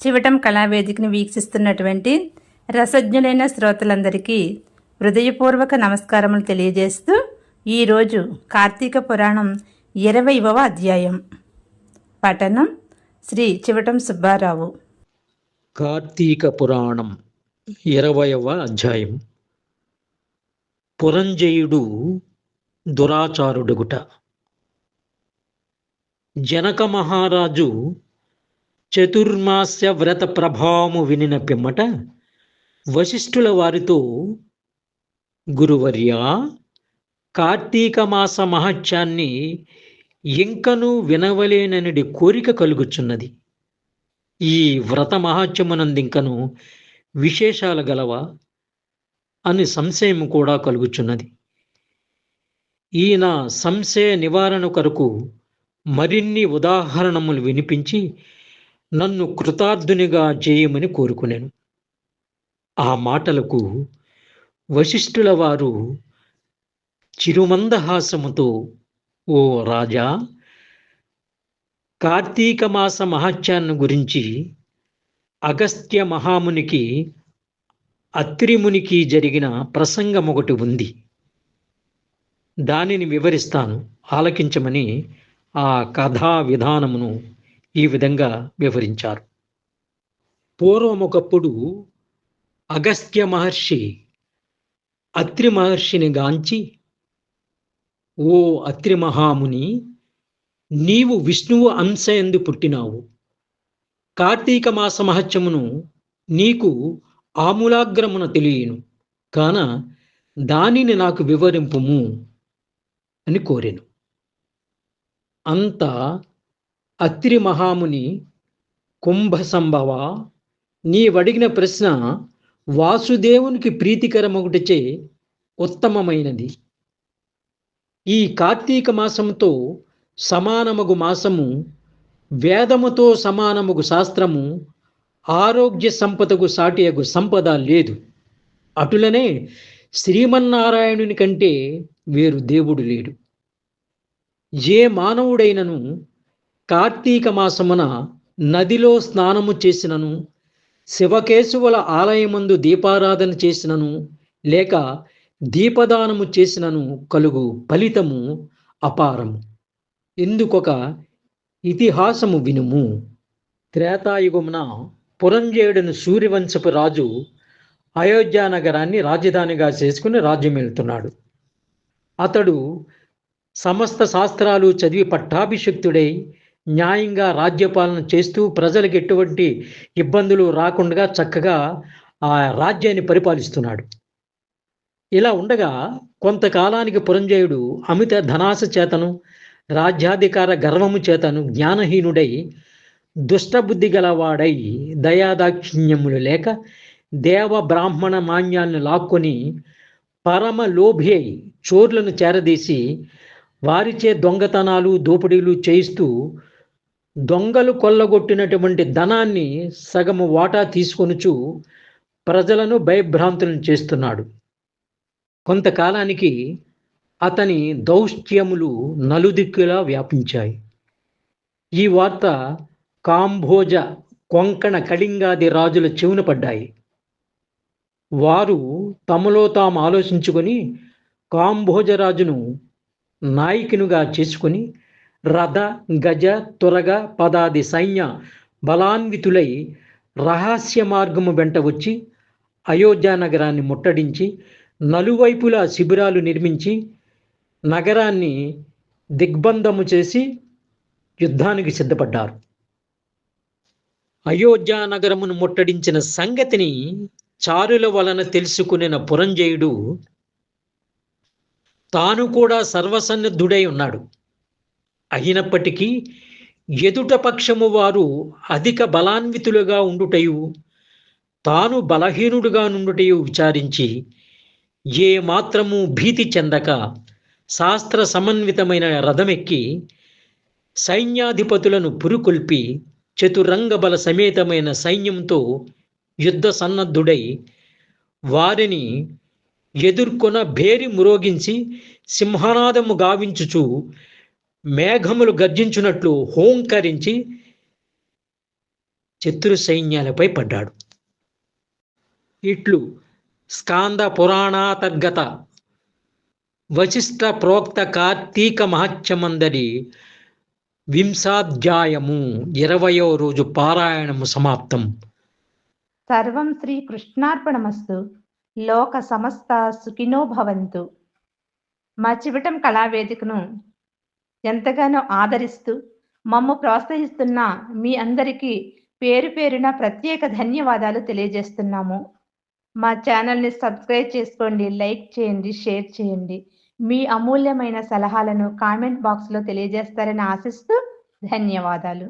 చివటం కళావేదికను వీక్షిస్తున్నటువంటి రసజ్ఞులైన శ్రోతలందరికీ హృదయపూర్వక నమస్కారములు తెలియజేస్తూ ఈరోజు కార్తీక పురాణం 20వ అధ్యాయం. పఠనం శ్రీ చివటం సుబ్బారావు. కార్తీక పురాణం 20వ అధ్యాయం. పురంజయుడు దురాచారుడుగుట. జనక మహారాజు చతుర్మాస్య వ్రత ప్రభావము వినిన పిమ్మట వశిష్ఠుల వారితో, గురువర్యా, కార్తీక మాస మహత్యాన్ని ఇంకనూ వినవలేనని కోరిక కలుగుచున్నది. ఈ వ్రత మహత్యమునందింకను విశేషాలు గలవా అని సంశయం కూడా కలుగుచున్నది. ఈయన సంశయ నివారణ కొరకు మరిన్ని ఉదాహరణములు వినిపించి నన్ను కృతార్థునిగా చేయమని కోరుకునేను. ఆ మాటలకు వశిష్ఠుల వారు చిరుమందహాసముతో, ఓ రాజా, కార్తీక మాస మహత్యాన్ని గురించి అగస్త్య మహామునికి అత్రిమునికి జరిగిన ప్రసంగం ఒకటి ఉంది. దానిని వివరిస్తాను, ఆలకించమని ఆ కథా విధానమును ఈ విధంగా వివరించారు. పూర్వమొకప్పుడు అగస్త్య మహర్షి అత్రి మహర్షిని గాంచి, ఓ అత్రి మహాముని, నీవు విష్ణువు అంశయందు పుట్టినావు. కార్తీక మాస మహత్యమును నీకు ఆమూలాగ్రమున తెలియను కాన దానిని నాకు వివరింపుము అని కోరెను. అంత అత్రి మహాముని, కుంభ సంభవ, నీవడిగిన ప్రశ్న వాసుదేవునికి ప్రీతికరమొకటిచే ఉత్తమమైనది. ఈ కార్తీక మాసముతో సమానమగు మాసము, వేదముతో సమానమగు శాస్త్రము, ఆరోగ్య సంపదకు సాటియగు సంపద లేదు. అటులనే శ్రీమన్నారాయణుని కంటే వేరు దేవుడు లేడు. ఏ మానవుడైనను కార్తీక మాసమున నదిలో స్నానము చేసినను, శివకేశవుల ఆలయమందు దీపారాధన చేసినను, లేక దీపదానము చేసినను కలుగు ఫలితము అపారము. ఇందుకొక ఇతిహాసము వినుము. త్రేతాయుగమున పురంజయుడును సూర్యవంశపు రాజు అయోధ్య నగరాన్ని రాజధానిగా చేసుకుని రాజ్యమేలుతున్నాడు. అతడు సమస్త శాస్త్రాలు చదివి పట్టాభిషిక్తుడై న్యాయంగా రాజ్యపాలన చేస్తూ ప్రజలకు ఎటువంటి ఇబ్బందులు రాకుండా చక్కగా ఆ రాజ్యాన్ని పరిపాలిస్తున్నాడు. ఇలా ఉండగా కొంతకాలానికి పురంజయుడు అమిత ధనాశ చేతను, రాజ్యాధికార గర్వము చేతను జ్ఞానహీనుడై, దుష్టబుద్ధి గలవాడై, దయాదాక్షిణ్యములు లేక దేవ బ్రాహ్మణ మాన్యాలను లాక్కొని పరమ లోభి అయి చోర్లను చేరదీసి వారిచే దొంగతనాలు దోపిడీలు చేయిస్తూ దొంగలు కొల్లగొట్టినటువంటి ధనాన్ని సగము వాటా తీసుకొనుచు ప్రజలను భయభ్రాంతులను చేస్తున్నాడు. కొంతకాలానికి అతని దౌష్ట్యములు నలుదిక్కులా వ్యాపించాయి. ఈ వార్త కాంభోజ, కొంకణ, కళింగాది రాజుల చెవున పడ్డాయి. వారు తమలో తాము ఆలోచించుకొని కాంభోజరాజును నాయకునిగా చేసుకుని రథ, గజ, తురగ, పదాది సైన్య బలాన్వితులై రహస్య మార్గము వెంట వచ్చి అయోధ్య నగరాన్ని ముట్టడించి నలువైపులా శిబిరాలు నిర్మించి నగరాన్ని దిగ్బంధము చేసి యుద్ధానికి సిద్ధపడ్డారు. అయోధ్య నగరమును ముట్టడించిన సంగతిని చారుల వలన తెలుసుకునిన పురంజయుడు తాను కూడా సర్వసన్నద్ధుడై ఉన్నాడు. అయినప్పటికీ ఎదుట పక్షము వారు అధిక బలాన్వితులుగా ఉండుటయు, తాను బలహీనుడుగా నుండుటయు విచారించి ఏ మాత్రము భీతి చెందక శాస్త్ర సమన్వితమైన రథమెక్కి సైన్యాధిపతులను పురుకొల్పి చతురంగ బల సమేతమైన సైన్యంతో యుద్ధ సన్నద్ధుడై వారిని ఎదుర్కొన భేరి మురోగించి సింహనాదము గావించుచు మేఘములు గర్జించునట్లు హోంకరించి శత్రు సైన్యాలపై పడ్డాడు. ఇట్లు స్కాంద పురాణాంతర్గత వశిష్ఠ ప్రోక్త కార్తీక మహత్యమందరి వింశాధ్యాయము 20వ రోజు పారాయణము సమాప్తం. సర్వం శ్రీ కృష్ణార్పణమస్తు. లోక సమస్త సుఖినో భవంతు. మా చివటం కళావేదికను ఎంతగానో ఆదరిస్తూ మమ్ము ప్రోత్సహిస్తున్న మీ అందరికీ పేరు పేరున ప్రత్యేక ధన్యవాదాలు తెలియజేస్తున్నాము. మా ఛానల్ని సబ్స్క్రైబ్ చేసుకోండి, లైక్ చేయండి, షేర్ చేయండి. మీ అమూల్యమైన సలహాలను కామెంట్ బాక్స్లో తెలియజేస్తారని ఆశిస్తూ ధన్యవాదాలు.